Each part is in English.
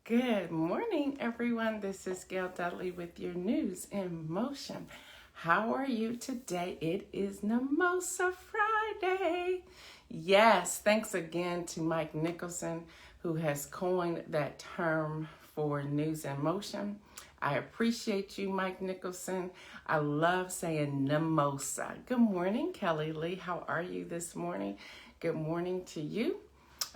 Good morning, everyone. This is Gail Dudley with your news in motion. How are you today? It is Mimosa Friday. Yes, thanks again to Mike Nicholson, who has coined that term for news in motion. I appreciate you, Mike Nicholson. I love saying mimosa. Good morning, Kelly Lee. How are you this morning? Good morning to you.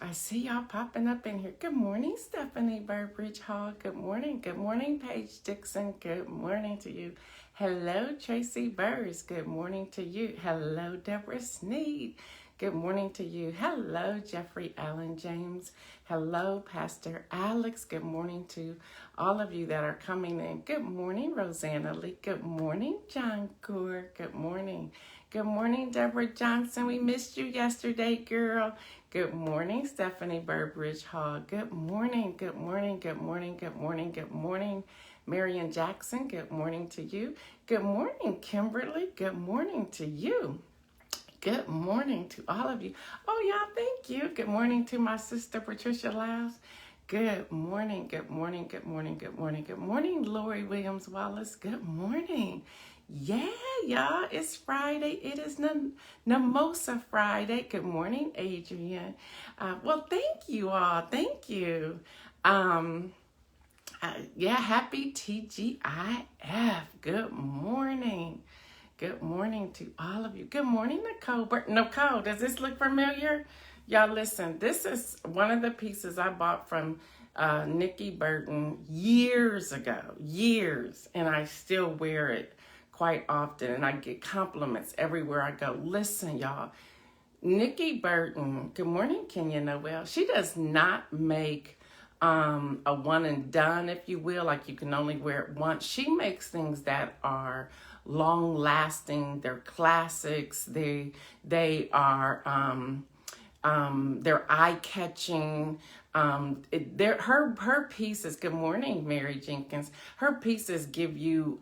I see y'all popping up in here. Good morning, Stephanie Burbridge Hall. Good morning. Good morning, Paige Dixon. Good morning to you. Hello, Tracy Burrs. Good morning to you. Hello, Deborah Sneed. Good morning to you. Hello, Jeffrey Allen James. Hello, Pastor Alex. Good morning to all of you that are coming in. Good morning, Rosanna Lee. Good morning, John Gore. Good morning. Good morning, Deborah Johnson. We missed you yesterday, girl. Good morning, Stephanie Burbridge Hall. Good morning, good morning, good morning, good morning, good morning, Marion Jackson. Good morning to you. Good morning, Kimberly. Good morning to you. Good morning to all of you. Oh, y'all, thank you. Good morning to my sister, Patricia Lyles. Good morning, good morning, good morning, good morning, good morning, Lori Williams Wallace. Good morning. Yeah, y'all, it's Friday. It is Mimosa Friday. Good morning, Adrian. Well, thank you all. Thank you. Happy TGIF. Good morning. Good morning to all of you. Good morning, Nicole. Nicole, does this look familiar? Y'all listen, this is one of the pieces I bought from Nikki Burton years ago. And I still wear it quite often, and I get compliments everywhere I go. Listen, y'all, Nikki Burton, good morning, Kenya Noel. She does not make a one and done, if you will, like you can only wear it once. She makes things that are long lasting. They're classics. They are they're eye catching. Her pieces. Good morning, Mary Jenkins. Her pieces give you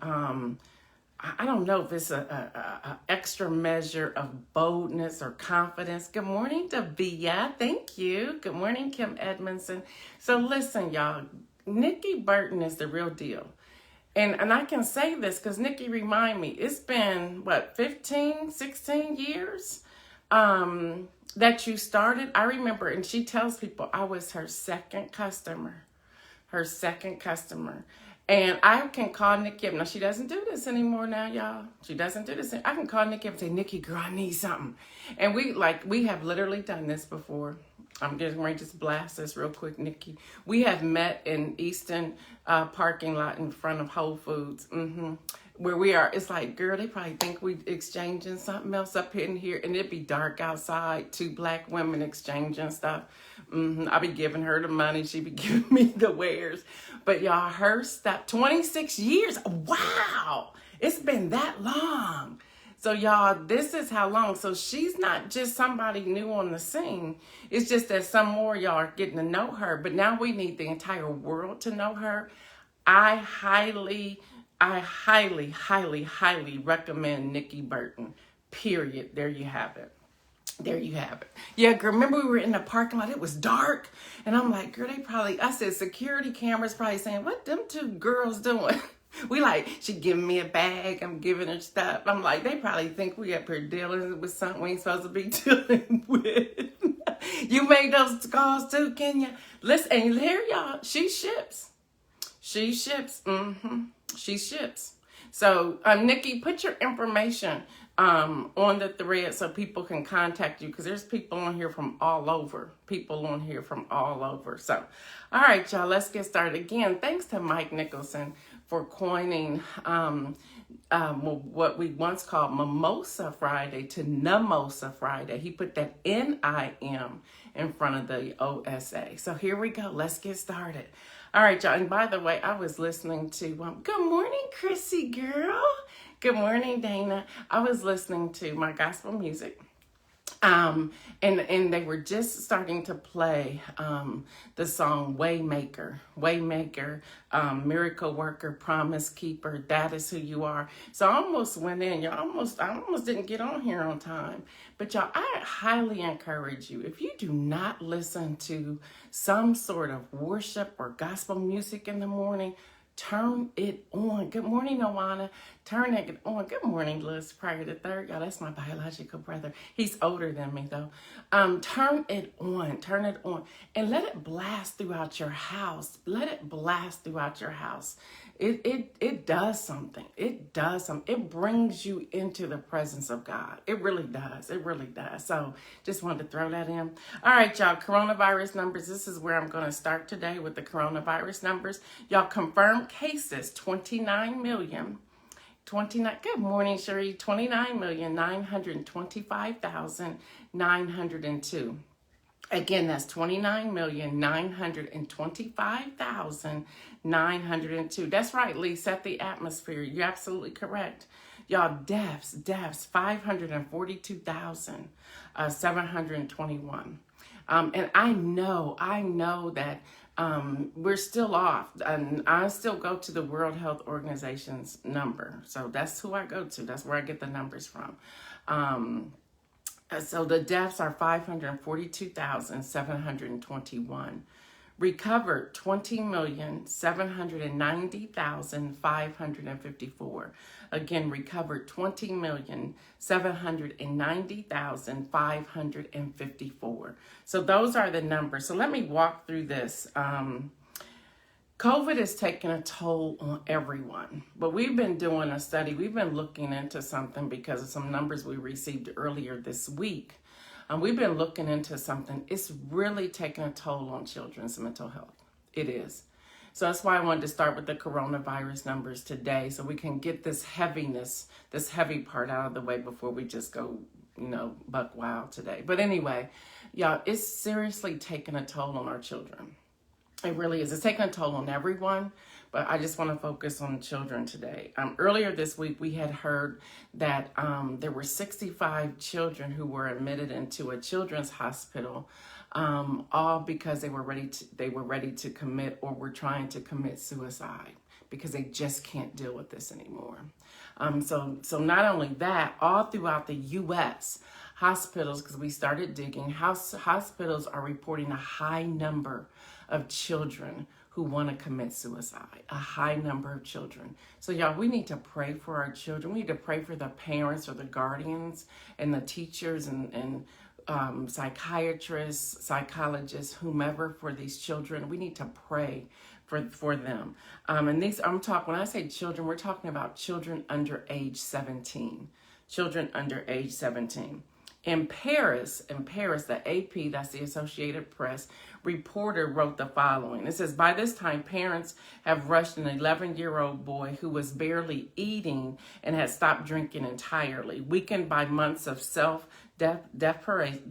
I don't know if it's a extra measure of boldness or confidence. Good morning, Davia. Thank you. Good morning, Kim Edmondson. So listen, y'all, Nikki Burton is the real deal. And I can say this because Nikki remind me, it's been, 15, 16 years that you started? I remember, and she tells people I was her second customer. And I can call Nikki up. Now, she doesn't do this anymore now, y'all. She doesn't do this. I can call Nikki up and say, Nikki, girl, I need something. And we have literally done this before. I'm just going to just blast this real quick, Nikki. We have met in Easton parking lot in front of Whole Foods. Where we are, it's like, girl, they probably think we exchanging something else up in here, and it'd be dark outside, 2 black women exchanging stuff. I be giving her the money, she be giving me the wares. But y'all, her stuff, 26 years, wow, it's been that long. So y'all, this is how long. So she's not just somebody new on the scene. It's just that some more y'all are getting to know her, but now we need the entire world to know her. I highly recommend Nikki Burton, period. There you have it. Yeah, girl, remember we were in the parking lot, it was dark, and I'm like, girl, I said, security cameras probably saying, what them 2 girls doing? She giving me a bag, I'm giving her stuff. I'm like, they probably think we up here dealing with something we ain't supposed to be dealing with. You made those calls too, Kenya? Listen, and here y'all, she ships. She ships. So, Nikki, put your information on the thread so people can contact you, because there's people on here from all over. So, all right, y'all, let's get started. Again, thanks to Mike Nicholson for coining what we once called Mimosa Friday to Mimosa Friday. He put that NIM in front of the OSA. So here we go. Let's get started. All right, y'all. And by the way, I was listening to, good morning, Chrissy girl. Good morning, Dana. I was listening to my gospel music Um, and they were just starting to play the song Waymaker, Miracle Worker, Promise Keeper, That Is Who You Are. So I almost went in. I almost didn't get on here on time. But y'all, I highly encourage you, if you do not listen to some sort of worship or gospel music in the morning, turn it on. Good morning, Owana. Turn it on. Good morning, Liz Pryor the third. Y'all, that's my biological brother. He's older than me, though. Turn it on. Turn it on. And let it blast throughout your house. Let it blast throughout your house. It does something. It does something. It brings you into the presence of God. It really does. It really does. So just wanted to throw that in. All right, y'all, coronavirus numbers. This is where I'm going to start today with the coronavirus numbers. Y'all, confirmed cases, 29 million. Good morning, Sherry. 29,925,902. Again, that's 29,925,902. That's right, Lee. Set the atmosphere. You're absolutely correct. Y'all, deaths, 542,721. And I know that we're still off. And I still go to the World Health Organization's number. So that's who I go to. That's where I get the numbers from. So the deaths are 542,721. Recovered, 20,790,554. Again, recovered 20,790,554. So those are the numbers. So let me walk through this. COVID is taking a toll on everyone, but we've been doing a study. We've been looking into something because of some numbers we received earlier this week. We've been looking into something. It's really taking a toll on children's mental health. It is. So that's why I wanted to start with the coronavirus numbers today, so we can get this heaviness, this heavy part out of the way before we just go, buck wild today. But anyway, y'all, it's seriously taking a toll on our children. It really is. It's taking a toll on everyone, but I just want to focus on children today. Earlier this week, we had heard that there were 65 children who were admitted into a children's hospital, all because they were ready to commit or were trying to commit suicide because they just can't deal with this anymore. So not only that, all throughout the U.S., hospitals, because we started digging, hospitals are reporting a high number of children who want to commit suicide, a high number of children. So y'all, we need to pray for our children. We need to pray for the parents or the guardians and the teachers and psychiatrists, psychologists, whomever, for these children. We need to pray for them. And these, when I say children, we're talking about children under age 17. Children under age 17. In Paris, the AP, that's the Associated Press, reporter wrote the following. It says, by this time, parents have rushed an 11-year-old boy who was barely eating and had stopped drinking entirely. Weakened by months of desperation,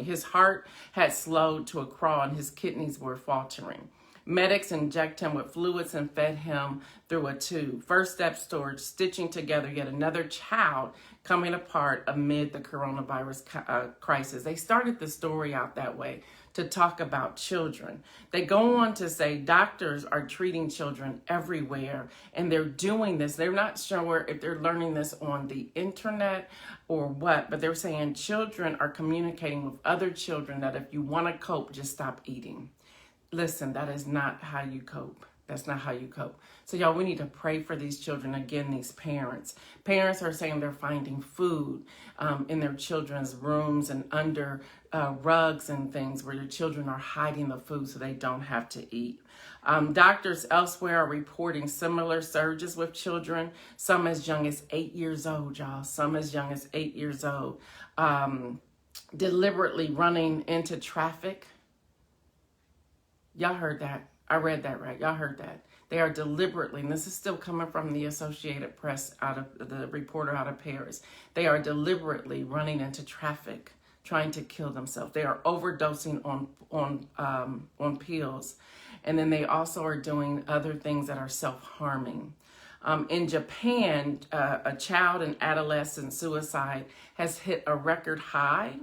his heart had slowed to a crawl and his kidneys were faltering. Medics inject him with fluids and fed him through a tube. First step storage, stitching together yet another child coming apart amid the coronavirus crisis. They started the story out that way to talk about children. They go on to say doctors are treating children everywhere, and they're doing this. They're not sure if they're learning this on the internet or what, but they're saying children are communicating with other children that if you want to cope, just stop eating. Listen, that is not how you cope. That's not how you cope. So y'all, we need to pray for these children. Again, these parents. Parents are saying they're finding food in their children's rooms and under rugs and things where their children are hiding the food so they don't have to eat. Doctors elsewhere are reporting similar surges with children, some as young as 8 years old, y'all. Some as young as 8 years old. Deliberately running into traffic. Y'all heard that. I read that right. Y'all heard that. They are deliberately, and this is still coming from the Associated Press, out of the reporter out of Paris. They are deliberately running into traffic, trying to kill themselves. They are overdosing on pills, and then they also are doing other things that are self-harming. In Japan, a child and adolescent suicide has hit a record high.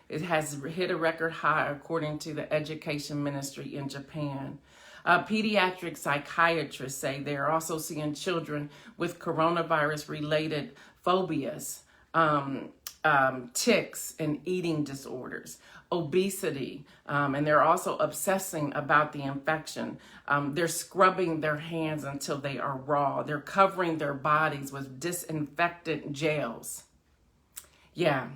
It has hit a record high according to the education ministry in Japan. Pediatric psychiatrists say they're also seeing children with coronavirus-related phobias, tics, and eating disorders, obesity, and they're also obsessing about the infection. They're scrubbing their hands until they are raw. They're covering their bodies with disinfectant gels. Yeah.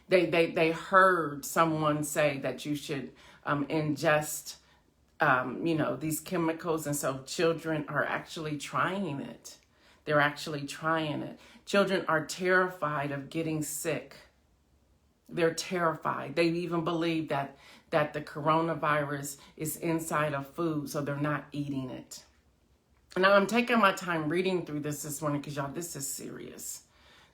They heard someone say that you should ingest these chemicals, and so children are actually trying it. They're actually trying it. Children are terrified of getting sick. They're terrified. They even believe that the coronavirus is inside of food, so they're not eating it. Now, I'm taking my time reading through this morning because, y'all, this is serious.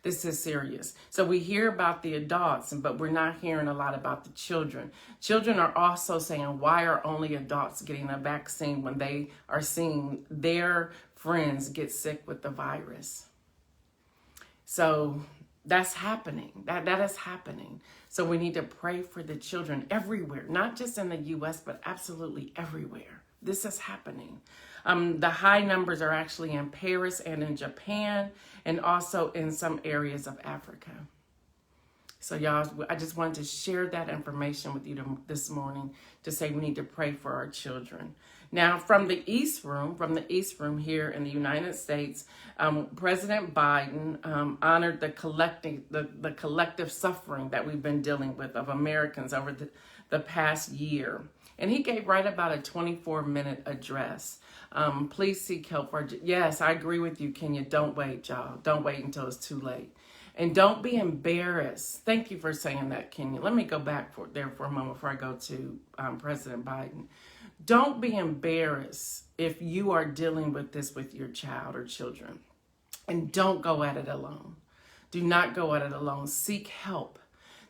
This is serious. So we hear about the adults, but we're not hearing a lot about the children. Children are also saying, why are only adults getting a vaccine when they are seeing their friends get sick with the virus? So that's happening. That is happening. So we need to pray for the children everywhere, not just in the U.S., but absolutely everywhere. This is happening. The high numbers are actually in Paris and in Japan, and also in some areas of Africa. So y'all, I just wanted to share that information with you this morning to say we need to pray for our children. Now, from the East Room here in the United States, President Biden honored the collective suffering that we've been dealing with of Americans over the past year. And he gave right about a 24-minute address. Please seek help for. Yes, I agree with you, Kenya. Don't wait, y'all. Don't wait until it's too late. And don't be embarrassed. Thank you for saying that, Kenya. Let me go back there for a moment before I go to President Biden. Don't be embarrassed if you are dealing with this with your child or children. And don't go at it alone. Do not go at it alone. Seek help.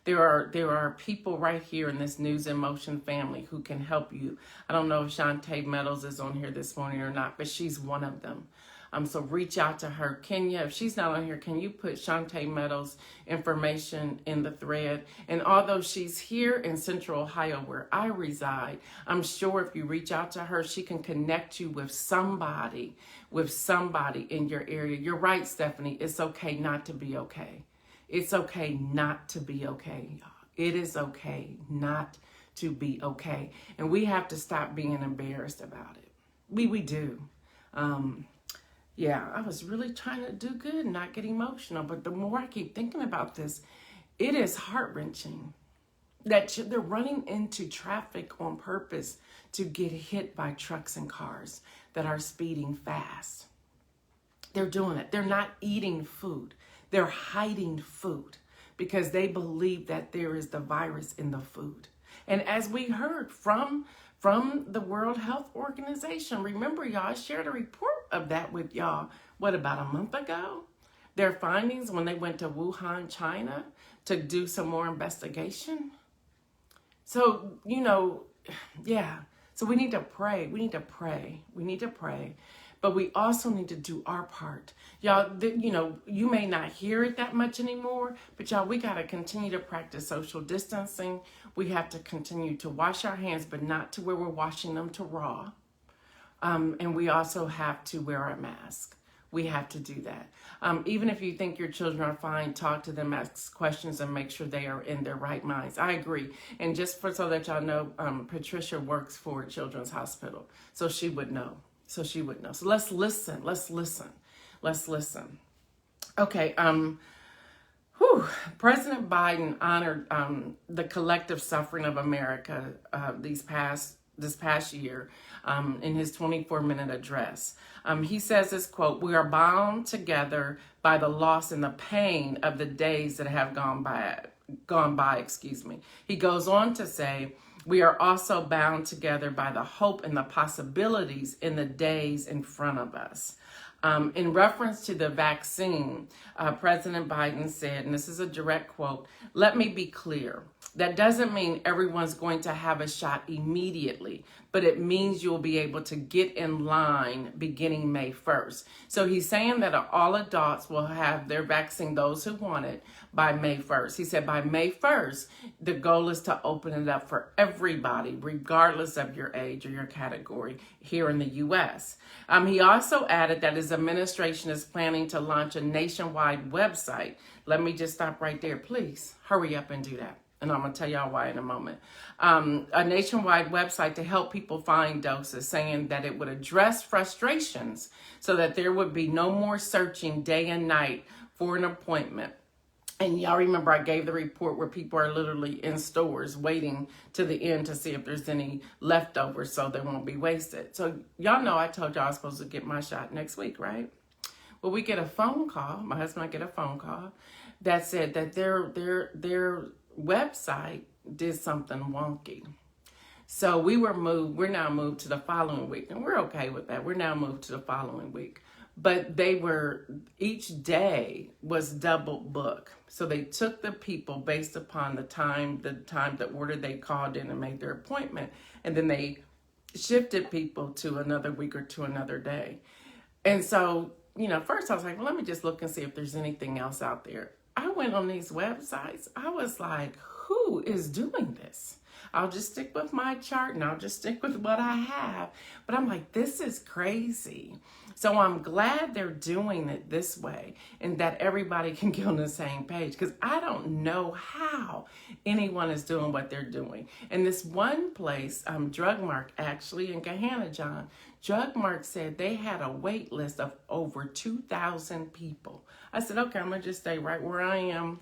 There are people right here in this News in Motion family who can help you. I don't know if Shantae Meadows is on here this morning or not, but she's one of them. So reach out to her. Kenya, if she's not on here, can you put Shantae Meadows' information in the thread? And although she's here in Central Ohio where I reside, I'm sure if you reach out to her, she can connect you with somebody in your area. You're right, Stephanie. It's okay not to be okay. It's okay not to be okay, y'all. It is okay not to be okay. And we have to stop being embarrassed about it. We do. Yeah, I was really trying to do good and not get emotional. But the more I keep thinking about this, it is heart-wrenching that they're running into traffic on purpose to get hit by trucks and cars that are speeding fast. They're doing it. They're not eating food. They're hiding food because they believe that there is the virus in the food. And as we heard from the World Health Organization, remember, y'all, I shared a report of that with y'all, about a month ago? Their findings when they went to Wuhan, China, to do some more investigation. So, yeah. So we need to pray. We need to pray. But we also need to do our part. Y'all, you may not hear it that much anymore, but y'all, we got to continue to practice social distancing. We have to continue to wash our hands, but not to where we're washing them to raw. And we also have to wear a mask. We have to do that. Even if you think your children are fine, talk to them, ask questions, and make sure they are in their right minds. I agree. And just so that y'all know, Patricia works for Children's Hospital, so she would know. So let's listen. Okay. President Biden honored the collective suffering of America this past year in his 24-minute address. He says this quote, "We are bound together by the loss and the pain of the days that have gone by. He goes on to say, "We are also bound together by the hope and the possibilities in the days in front of us." In reference to the vaccine, President Biden said, and this is a direct quote, "Let me be clear. That doesn't mean everyone's going to have a shot immediately, but it means you'll be able to get in line beginning May 1st. So he's saying that all adults will have their vaccine, those who want it, by May 1st. He said by May 1st, the goal is to open it up for everybody, regardless of your age or your category here in the U.S. He also added that his administration is planning to launch a nationwide website. Let me just stop right there. Please hurry up and do that. And I'm going to tell y'all why in a moment. A nationwide website to help people find doses, saying that it would address frustrations so that there would be no more searching day and night for an appointment. And y'all remember I gave the report where people are literally in stores waiting to the end to see if there's any leftovers so they won't be wasted. So y'all know I told y'all I was supposed to get my shot next week, right? Well, we get a phone call. My husband and I get a phone call that said that their website did something wonky. So we're now moved to the following week, and we're okay with that. We're now moved to the following week. But each day was double book. So they took the people based upon the order they called in and made their appointment. And then they shifted people to another week or to another day. And so, first I was like, well, let me just look and see if there's anything else out there. I went on these websites. I was like, who is doing this? I'll just stick with my chart and I'll just stick with what I have. But I'm like, this is crazy. So I'm glad they're doing it this way and that everybody can get on the same page, because I don't know how anyone is doing what they're doing. And this one place, Drugmark, actually, in Gahanna, John, Drugmark said they had a wait list of over 2,000 people. I said, okay, I'm going to just stay right where I am,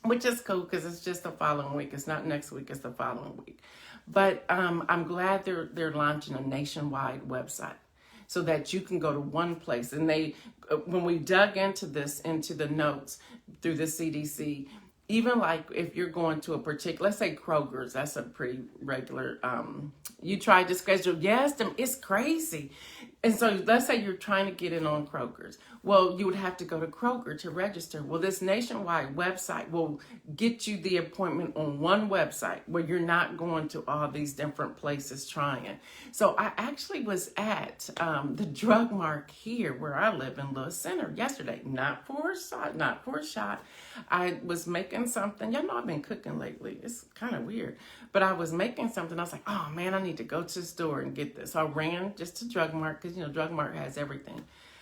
which is cool because it's just the following week. It's not next week, it's the following week. But I'm glad they're launching a nationwide website so that you can go to one place. And when we dug into the notes through the CDC, even like if you're going to a particular, let's say Kroger's, that's a pretty regular, you tried to schedule, yes, it's crazy. And so let's say you're trying to get in on Kroger's. Well, you would have to go to Kroger to register. Well, this nationwide website will get you the appointment on one website where you're not going to all these different places trying. So I actually was at the Drug Mart here where I live in Lewis Center yesterday, not for a shot. I was making something. Y'all know I've been cooking lately. It's kind of weird. But I was making something. I was like, oh man, I need to go to the store and get this. So I ran just to Drug Mart because, Drug Mart has everything.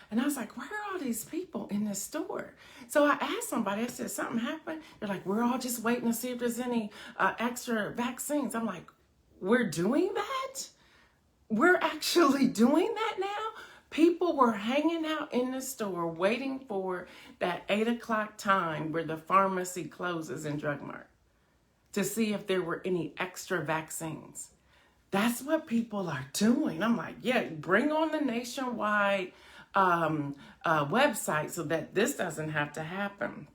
And I was like, where are all these people in this store? So I asked somebody, I said, something happened? They're like, we're all just waiting to see if there's any extra vaccines. I'm like, we're doing that? We're actually doing that now? People were hanging out in the store waiting for that 8 o'clock time where the pharmacy closes in Drug Mart to see if there were any extra vaccines. That's what people are doing. I'm like, yeah, bring on the nationwide website so that this doesn't have to happen.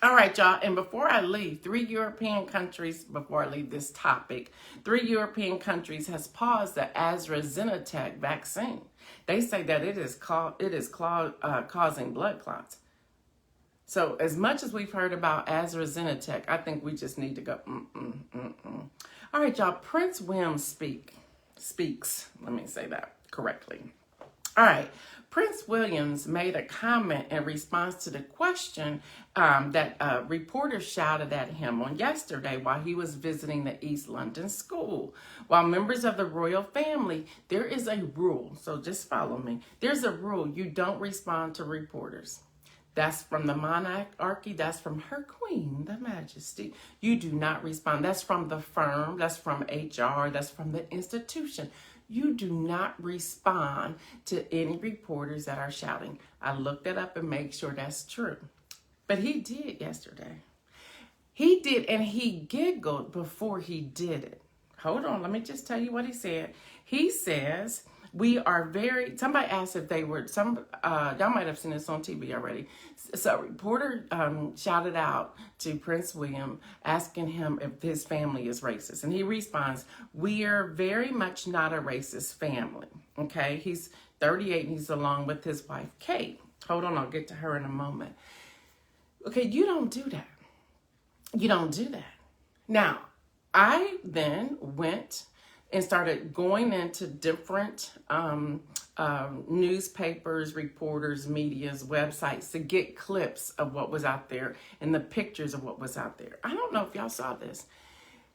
All right, y'all. And before I leave, 3 European countries, before I leave this topic, 3 European countries has paused the AstraZeneca vaccine. They say that it is causing blood clots. So as much as we've heard about AstraZeneca, I think we just need to go, All right, y'all. Prince William speaks. Let me say that correctly. All right. Prince Williams made a comment in response to the question that reporters shouted at him on yesterday while he was visiting the East London school. While members of the royal family, there is a rule. So just follow me. There's a rule. You don't respond to reporters. That's from the monarchy. That's from her queen, the majesty. You do not respond. That's from the firm. That's from HR. That's from the institution. You do not respond to any reporters that are shouting. I looked it up and make sure that's true. But he did yesterday. He did, and he giggled before he did it. Hold on, let me just tell you what he said. He says, somebody asked if they were, y'all might have seen this on TV already. So a reporter shouted out to Prince William, asking him if his family is racist. And he responds, we are very much not a racist family. Okay, he's 38 and he's along with his wife, Kate. Hold on, I'll get to her in a moment. Okay, you don't do that. You don't do that. Now, I then went and started going into different newspapers, reporters, media's websites to get clips of what was out there and the pictures of what was out there. I don't know if y'all saw this.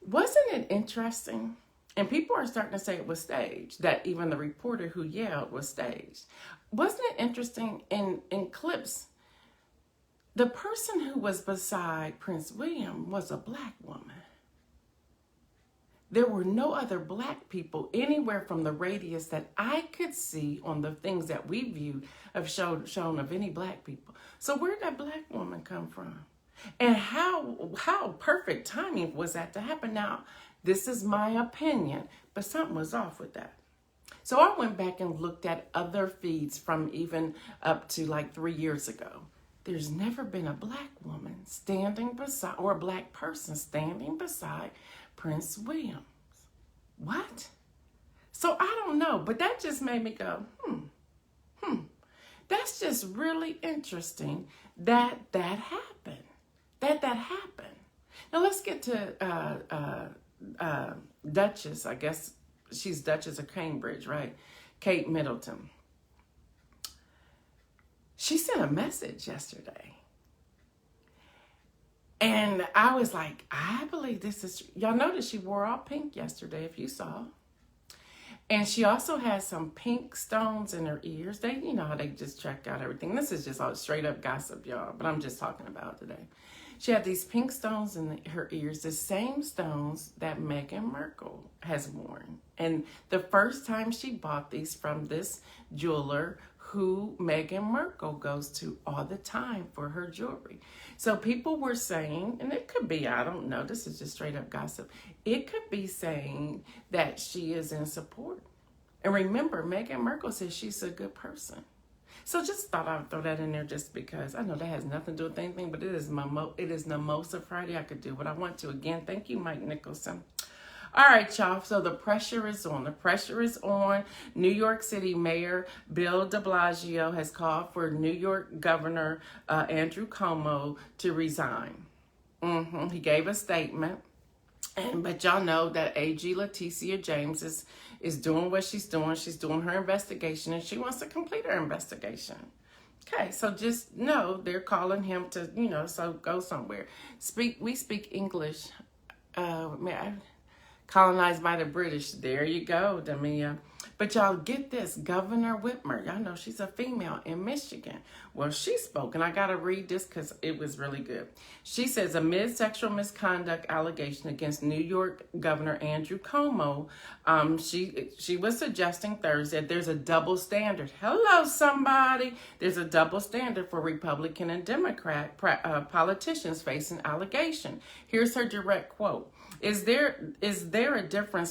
Wasn't it interesting? And people are starting to say it was staged, that even the reporter who yelled was staged. Wasn't it interesting in clips? The person who was beside Prince William was a black woman. There were no other black people anywhere from the radius that I could see on the things that we viewed of shown of any black people. So where did that black woman come from? And how perfect timing was that to happen? Now, this is my opinion, but something was off with that. So I went back and looked at other feeds from even up to like 3 years ago. There's never been a black woman standing beside, or a black person standing beside Prince William. What? So I don't know, but that just made me go, that's just really interesting that happened. That happened. Now let's get to Duchess. I guess she's Duchess of Cambridge, right? Kate Middleton. She sent a message yesterday. And I was like, I believe this is, y'all noticed she wore all pink yesterday, if you saw. And she also has some pink stones in her ears. They, you know how they just check out everything. This is just all straight up gossip, y'all, but I'm just talking about it today. She had these pink stones in her ears, the same stones that Meghan Markle has worn. And the first time she bought these from this jeweler who Meghan Markle goes to all the time for her jewelry. So people were saying, and it could be, I don't know, this is just straight up gossip. It could be saying that she is in support. And remember, Meghan Markle says she's a good person. So just thought I'd throw that in there just because I know that has nothing to do with anything, but it is Mimosa Friday. I could do what I want to. Again, thank you, Mike Nicholson. All right, y'all. So the pressure is on. The pressure is on. New York City Mayor Bill de Blasio has called for New York Governor Andrew Cuomo to resign. He gave a statement. But y'all know that AG Leticia James is doing what she's doing. She's doing her investigation, and she wants to complete her investigation. Okay, so just know they're calling him to, so go somewhere. We speak English. Colonized by the British. There you go, Damia. But y'all get this. Governor Whitmer, y'all know she's a female in Michigan. Well, she spoke, and I got to read this because it was really good. She says, amid sexual misconduct allegation against New York Governor Andrew Cuomo, she was suggesting Thursday that there's a double standard. Hello, somebody. There's a double standard for Republican and Democrat politicians facing allegation. Here's her direct quote. Is there a different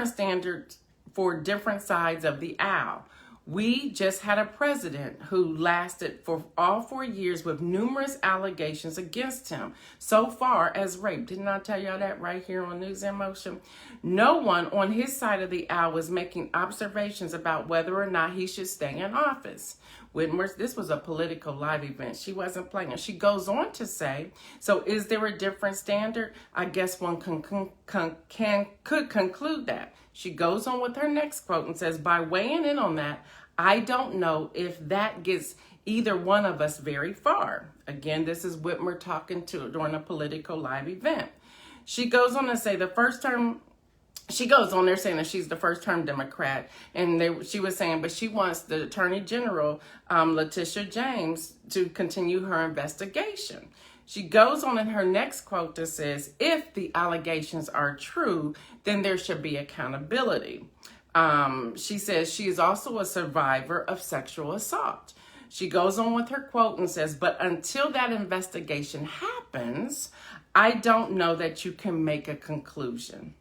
standard for different sides of the aisle? We just had a president who lasted for all 4 years with numerous allegations against him, so far as rape. Didn't I tell y'all that right here on News in Motion? No one on his side of the aisle was making observations about whether or not he should stay in office. Whitmer, this was a political live event. She wasn't playing. She goes on to say, so is there a different standard? I guess one could conclude that. She goes on with her next quote and says, by weighing in on that, I don't know if that gets either one of us very far. Again, this is Whitmer talking during a political live event. She goes on to say she goes on there saying that she's the first term Democrat. And she was saying, but she wants the Attorney General, Leticia James, to continue her investigation. She goes on in her next quote that says, if the allegations are true, then there should be accountability. She says she is also a survivor of sexual assault. She goes on with her quote and says, but until that investigation happens, I don't know that you can make a conclusion.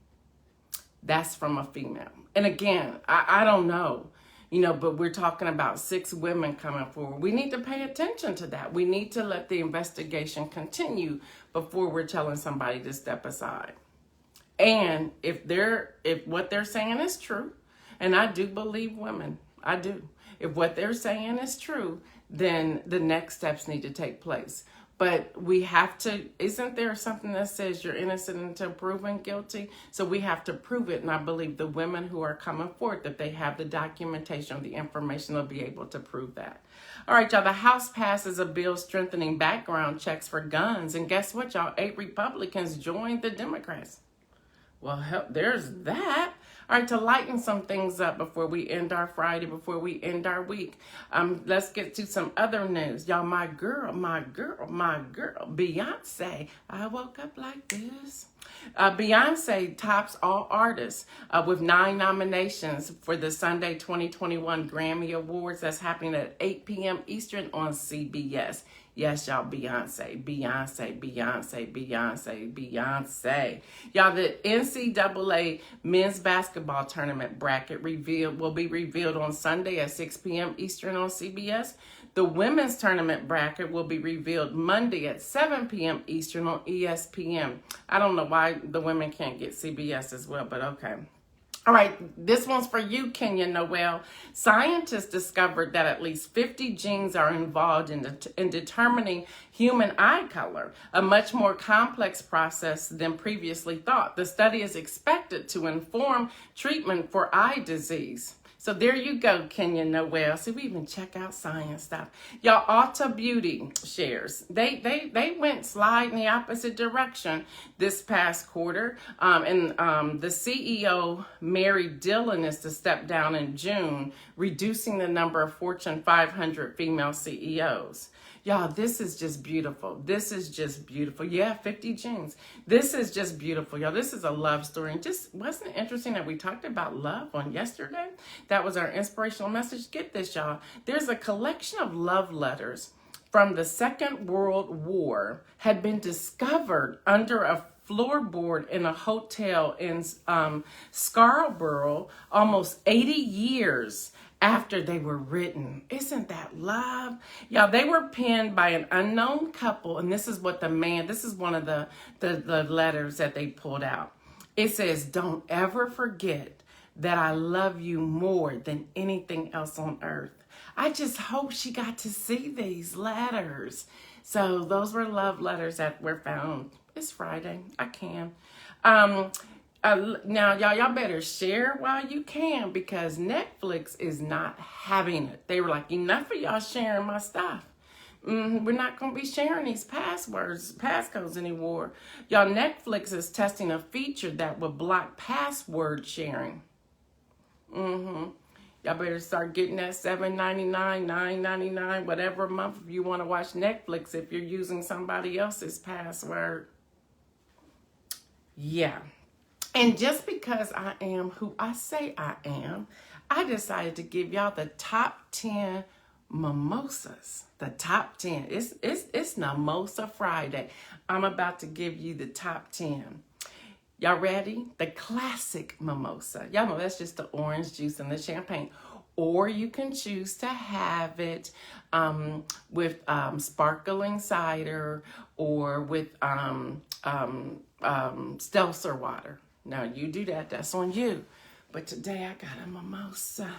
That's from a female. And again, I don't know, but we're talking about 6 women coming forward. We need to pay attention to that. We need to let the investigation continue before we're telling somebody to step aside. And if what they're saying is true, and I do believe women, I do. If what they're saying is true, then the next steps need to take place. But we have to, isn't there something that says you're innocent until proven guilty? So we have to prove it. And I believe the women who are coming forward, that they have the documentation or the information, they'll be able to prove that. All right, y'all, the House passes a bill strengthening background checks for guns. And guess what, y'all? 8 Republicans joined the Democrats. Well, hell, there's that. All right, to lighten some things up before we end our Friday, before we end our week, let's get to some other news. Y'all, my girl, Beyonce. I woke up like this. Beyonce tops all artists with 9 nominations for the Sunday 2021 Grammy Awards. That's happening at 8 p.m. Eastern on CBS. Yes, y'all, Beyonce. Y'all, the NCAA men's basketball tournament bracket will be revealed on Sunday at 6 p.m. Eastern on CBS. The women's tournament bracket will be revealed Monday at 7 p.m. Eastern on ESPN. I don't know why the women can't get CBS as well, but okay. All right, this one's for you, Kenya Noel. Scientists discovered that at least 50 genes are involved in determining human eye color, a much more complex process than previously thought. The study is expected to inform treatment for eye disease. So there you go, Kenya Noel. See, we even check out science stuff. Y'all, Ulta Beauty shares, they went slide in the opposite direction this past quarter. The CEO, Mary Dillon, is to step down in June, reducing the number of Fortune 500 female CEOs. Y'all, this is just beautiful. This is just beautiful. Yeah, 50 genes. This is just beautiful, y'all. This is a love story. And just wasn't it interesting that we talked about love on yesterday? That was our inspirational message. Get this, y'all. There's a collection of love letters from the Second World War had been discovered under a floorboard in a hotel in Scarborough almost 80 years after they were written. Isn't that love? Y'all, they were penned by an unknown couple, and this is what this is one of the letters that they pulled out. It says, "Don't ever forget that I love you more than anything else on earth." I just hope she got to see these letters. So those were love letters that were found. It's Friday. I can. Now, y'all better share while you can, because Netflix is not having it. They were like, enough of y'all sharing my stuff. We're not going to be sharing these passcodes anymore. Y'all, Netflix is testing a feature that will block password sharing. Y'all better start getting that $7.99, $9.99, whatever a month if you want to watch Netflix if you're using somebody else's password. Yeah. And just because I am who I say I am, I decided to give y'all the top 10 mimosas. The top 10. It's Mimosa Friday. I'm about to give you the top 10. Y'all ready? The classic mimosa. Y'all know that's just the orange juice and the champagne. Or you can choose to have it with sparkling cider or with seltzer water. Now, you do that. That's on you. But today, I got a mimosa.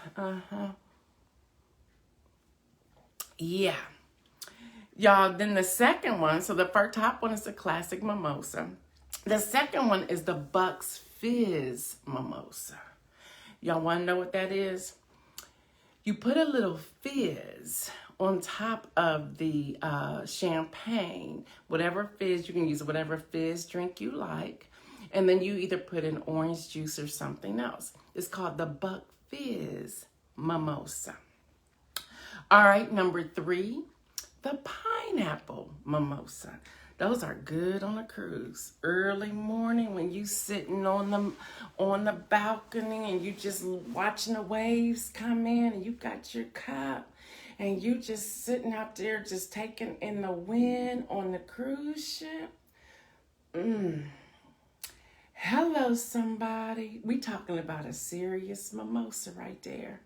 Yeah. Y'all, then the second one, so the first top one is the classic mimosa. The second one is the Bucks Fizz mimosa. Y'all want to know what that is? You put a little fizz on top of the champagne, whatever fizz, you can use whatever fizz drink you like. And then you either put in orange juice or something else. It's called the Buck Fizz Mimosa. All right, number 3, the pineapple mimosa. Those are good on a cruise. Early morning when you sitting on the balcony and you just watching the waves come in and you got your cup and you just sitting out there just taking in the wind on the cruise ship. Hello, somebody. We talking about a serious mimosa right there.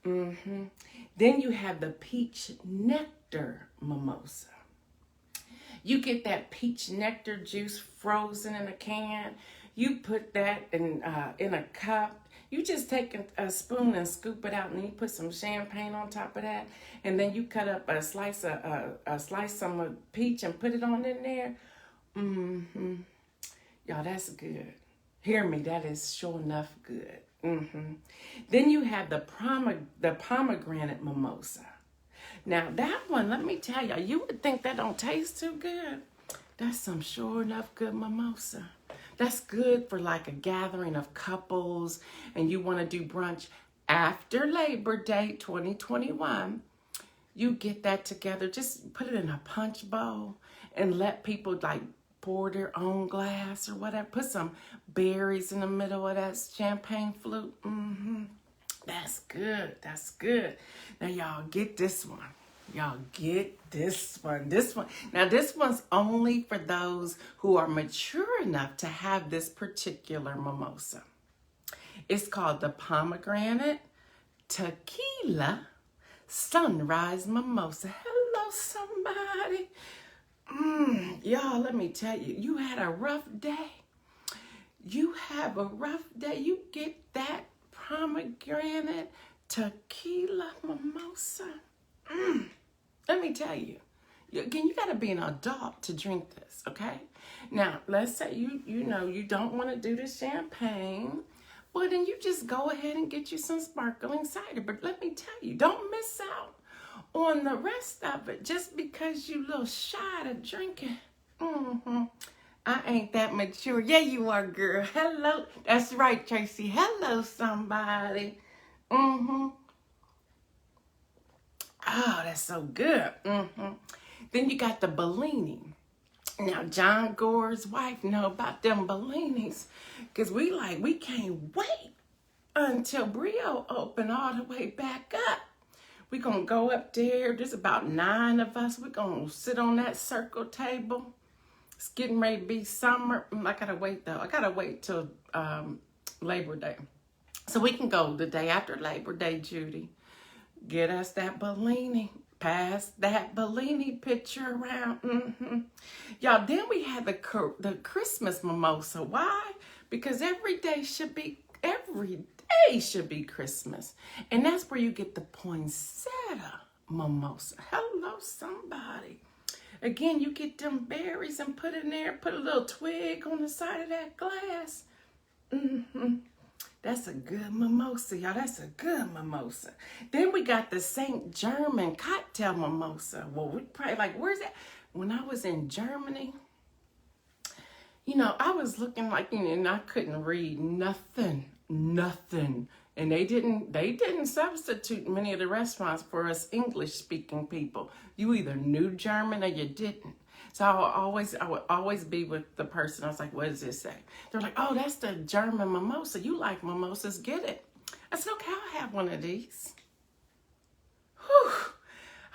Then you have the peach nectar mimosa. You get that peach nectar juice frozen in a can. You put that in a cup. You just take a spoon and scoop it out, and you put some champagne on top of that, and then you cut up a slice of peach and put it on in there. Y'all, that's good. Hear me, that is sure enough good. Then you have the pomegranate mimosa. Now that one, let me tell y'all, you would think that don't taste too good. That's some sure enough good mimosa. That's good for like a gathering of couples and you want to do brunch after Labor Day 2021. You get that together, just put it in a punch bowl and let people like pour their own glass or whatever. Put some berries in the middle of that champagne flute. That's good. That's good. Now y'all get this one. Y'all get this one. Now this one's only for those who are mature enough to have this particular mimosa. It's called the pomegranate tequila sunrise mimosa. Hello, somebody. Y'all, let me tell you, you had a rough day. You have a rough day. You get that pomegranate tequila mimosa. Let me tell you, again, you got to be an adult to drink this, okay? Now, let's say you know you don't want to do the champagne. Well, then you just go ahead and get you some sparkling cider. But let me tell you, don't miss out on the rest of it just because you a little shy to drinking. I ain't that mature. Yeah, you are, girl. Hello. That's right, Tracy. Hello, somebody. Oh, that's so good. Then you got the Bellini. Now, John Gore's wife know about them Bellinis because we can't wait until Brio open all the way back up. We're going to go up there. There's about 9 of us. We're going to sit on that circle table. It's getting ready to be summer. I got to wait, though. I got to wait till Labor Day. So we can go the day after Labor Day, Judy. Get us that Bellini. Pass that Bellini picture around. Y'all, then we had the Christmas mimosa. Why? Because every day should be Christmas. And that's where you get the poinsettia mimosa. Hello, somebody. Again, you get them berries and put in there, put a little twig on the side of that glass. That's a good mimosa, y'all. That's a good mimosa. Then we got the St. German cocktail mimosa. Well, we probably like, where's that? When I was in Germany, I was looking like, and I couldn't read nothing. And they didn't substitute many of the restaurants for us English-speaking people. You either knew German or you didn't. So I would always be with the person. I was like, what does this say? They're like, oh, that's the German mimosa. You like mimosas, get it. I said, okay, I'll have one of these. Whew.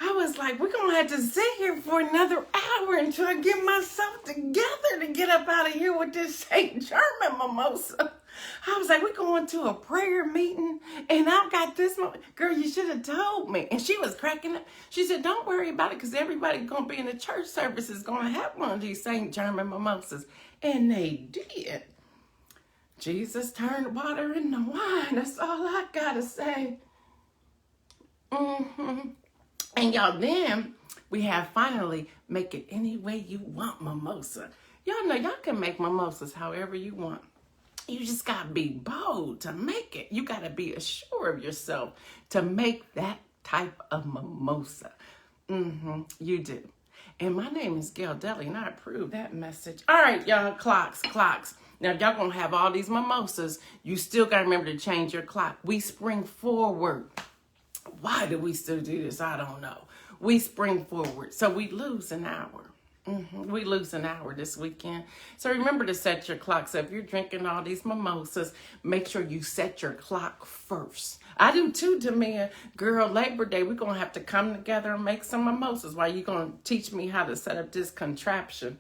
I was like, we're going to have to sit here for another hour until I get myself together to get up out of here with this St. German mimosa. I was like, we're going to a prayer meeting, and I've got this. Girl, you should have told me. And she was cracking up. She said, don't worry about it, because everybody going to be in the church service is going to have one of these St. German mimosas. And they did. Jesus turned water into wine. That's all I got to say. And y'all, then we have finally make it any way you want mimosa. Y'all know y'all can make mimosas however you want. You just got to be bold to make it. You got to be assured of yourself to make that type of mimosa. You do. And my name is Gail Deli, and I approve that message. All right, y'all, clocks. Now, y'all going to have all these mimosas. You still got to remember to change your clock. We spring forward. Why do we still do this? I don't know. We spring forward. So we lose an hour. We lose an hour this weekend. So remember to set your clock. So if you're drinking all these mimosas, make sure you set your clock first. I do too, Demia. Girl, Labor Day, we're going to have to come together and make some mimosas while you're going to teach me how to set up this contraption.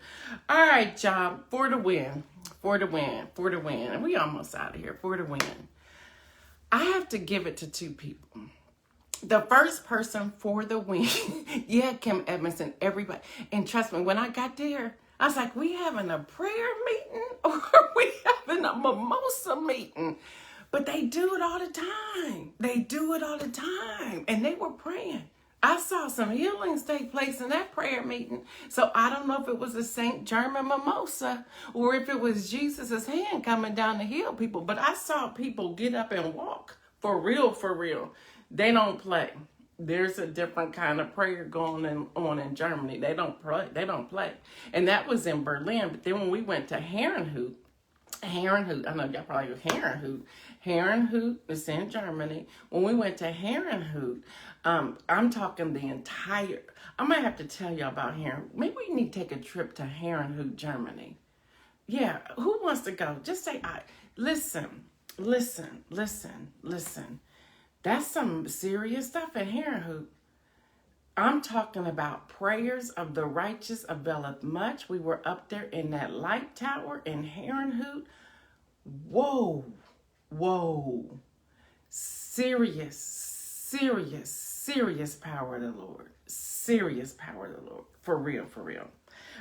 All right, y'all. For the win. And we almost out of here. For the win. I have to give it to 2 people. The first person for the win, yeah, Kim Edmondson, everybody. And trust me, when I got there, I was like, we having a prayer meeting or are we having a mimosa meeting? But they do it all the time. They do it all the time. And they were praying. I saw some healings take place in that prayer meeting. So I don't know if it was a St. German mimosa or if it was Jesus's hand coming down to heal people. But I saw people get up and walk. For real, for real. They don't play. There's a different kind of prayer going on in Germany. They don't play. They don't play. And that was in Berlin. But then when we went to Herrenhut, I know y'all probably heard Herrenhut. Herrenhut is in Germany. When we went to Herrenhut, I'm talking the entire, I might have to tell y'all about Herrenhut. Maybe we need to take a trip to Herrenhut, Germany. Yeah, who wants to go? Just say, listen. That's some serious stuff at Herrenhut. I'm talking about prayers of the righteous availeth much. We were up there in that light tower in Herrenhut. Whoa. Serious power of the Lord. Serious power of the Lord. For real.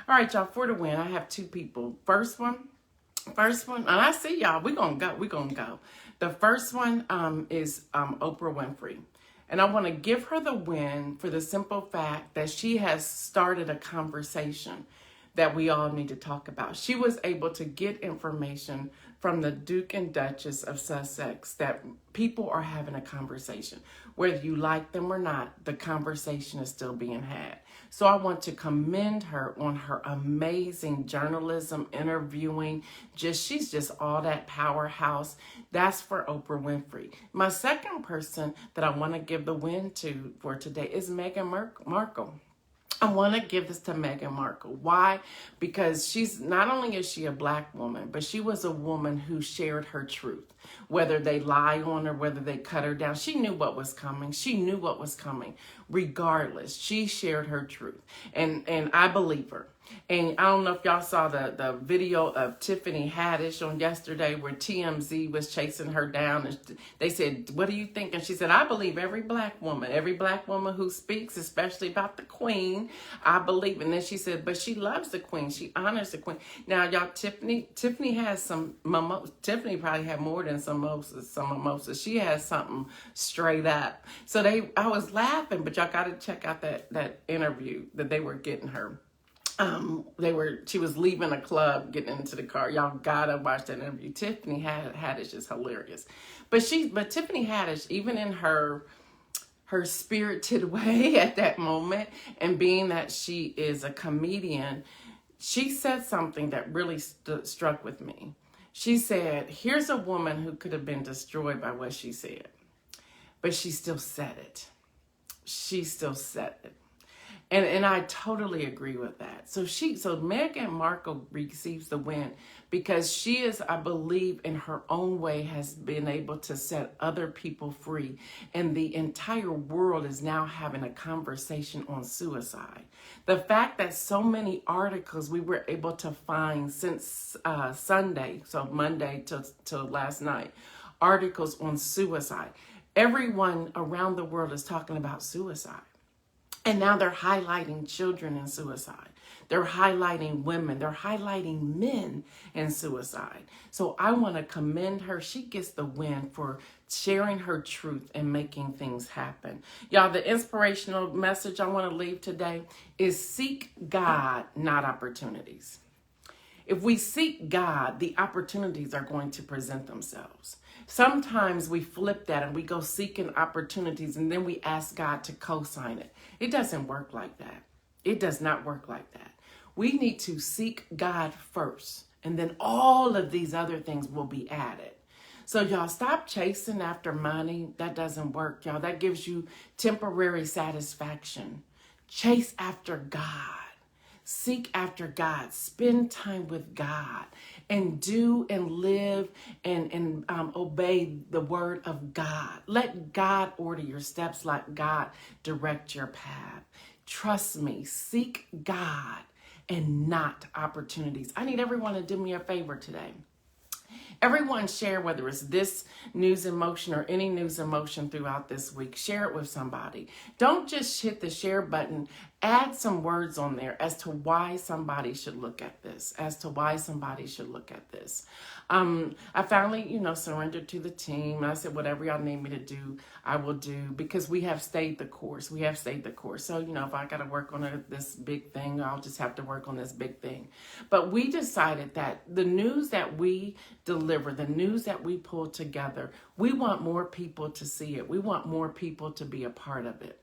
All right, y'all, for the win, I have two people. First one, and I see y'all, we're going to go. The first one is Oprah Winfrey. And I want to give her the win for the simple fact that she has started a conversation that we all need to talk about. She was able to get information from the Duke and Duchess of Sussex that people are having a conversation. Whether you like them or not, the conversation is still being had. So I want to commend her on her amazing journalism, interviewing. She's just all that powerhouse. That's for Oprah Winfrey. My second person that I want to give the win to for today is Meghan Markle. I want to give this to Meghan Markle. Why? Because she's not only is she a black woman, but she was a woman who shared her truth. Whether they lie on her, whether they cut her down, she knew what was coming. She knew what was coming. Regardless, she shared her truth. And I believe her. And I don't know if y'all saw the video of Tiffany Haddish on yesterday where TMZ was chasing her down. And they said, what do you think? And she said, I believe every black woman who speaks, especially about the queen, I believe. And then she said, but she loves the queen. She honors the queen. Now, y'all, Tiffany has some mimosas. Tiffany probably had more than some mimosas. She has something straight up. So I was laughing, but y'all got to check out that interview that they were getting her. She was leaving a club, getting into the car. Y'all gotta watch that interview. Tiffany Haddish is hilarious. But Tiffany Haddish, even in her spirited way at that moment, and being that she is a comedian, she said something that really struck with me. She said, here's a woman who could have been destroyed by what she said, but she still said it. She still said it. And I totally agree with that. So Meghan Markle receives the win because she is, I believe, in her own way has been able to set other people free. And the entire world is now having a conversation on suicide. The fact that so many articles we were able to find since Sunday, so Monday till last night, articles on suicide. Everyone around the world is talking about suicide. And now they're highlighting children in suicide. They're highlighting women. They're highlighting men in suicide. So I want to commend her. She gets the win for sharing her truth and making things happen. Y'all, the inspirational message I want to leave today is seek God, not opportunities. If we seek God, the opportunities are going to present themselves. Sometimes we flip that and we go seeking opportunities and then we ask God to co-sign it. It doesn't work like that. It does not work like that. We need to seek God first, and then all of these other things will be added. So y'all, stop chasing after money. That doesn't work, y'all. That gives you temporary satisfaction. Chase after God. Seek after God. Spend time with God and do and live and obey the word of God. Let God order your steps. Let God direct your path. Trust me, seek God and not opportunities. I need everyone to do me a favor today. Everyone share, whether it's this news in motion or any news in motion throughout this week. Share it with somebody. Don't just hit the share button add some words on there as to why somebody should look at this, I finally, surrendered to the team. I said, whatever y'all need me to do, I will do, because we have stayed the course. So, if I got to work on this big thing, I'll just have to work on this big thing. But we decided that the news that we deliver, the news that we pull together, we want more people to see it. We want more people to be a part of it.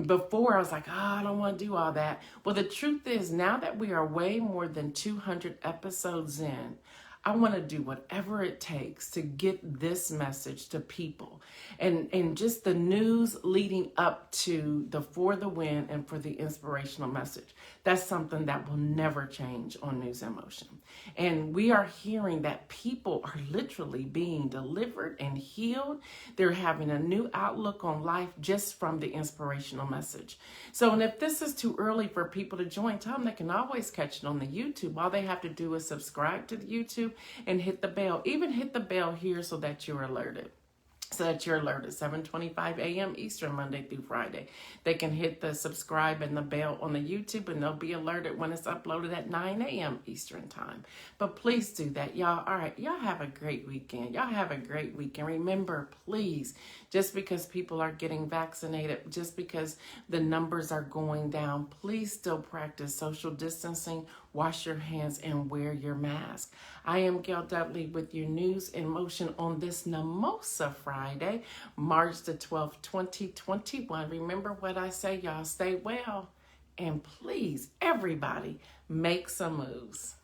Before I was like, I don't want to do all that. Well, the truth is, now that we are way more than 200 episodes in, I want to do whatever it takes to get this message to people, and just the news leading up to the For the Win and for the inspirational message. That's something that will never change on News in Motion. And we are hearing that people are literally being delivered and healed. They're having a new outlook on life just from the inspirational message. So, and if this is too early for people to join, tell them they can always catch it on the YouTube. All they have to do is subscribe to the YouTube and hit the bell. Even hit the bell here so that you're alerted. 7:25 a.m. Eastern, Monday through Friday. They can hit the subscribe and the bell on the YouTube, and they'll be alerted when it's uploaded at 9 a.m. Eastern time. But please do that, y'all. All right, y'all have a great weekend. Remember, please, just because people are getting vaccinated, just because the numbers are going down, please still practice social distancing, wash your hands, and wear your mask. I am Gail Dudley with your News in Motion on this Namosa Friday, March the 12th, 2021. Remember what I say, y'all. Stay well, and please, everybody, make some moves.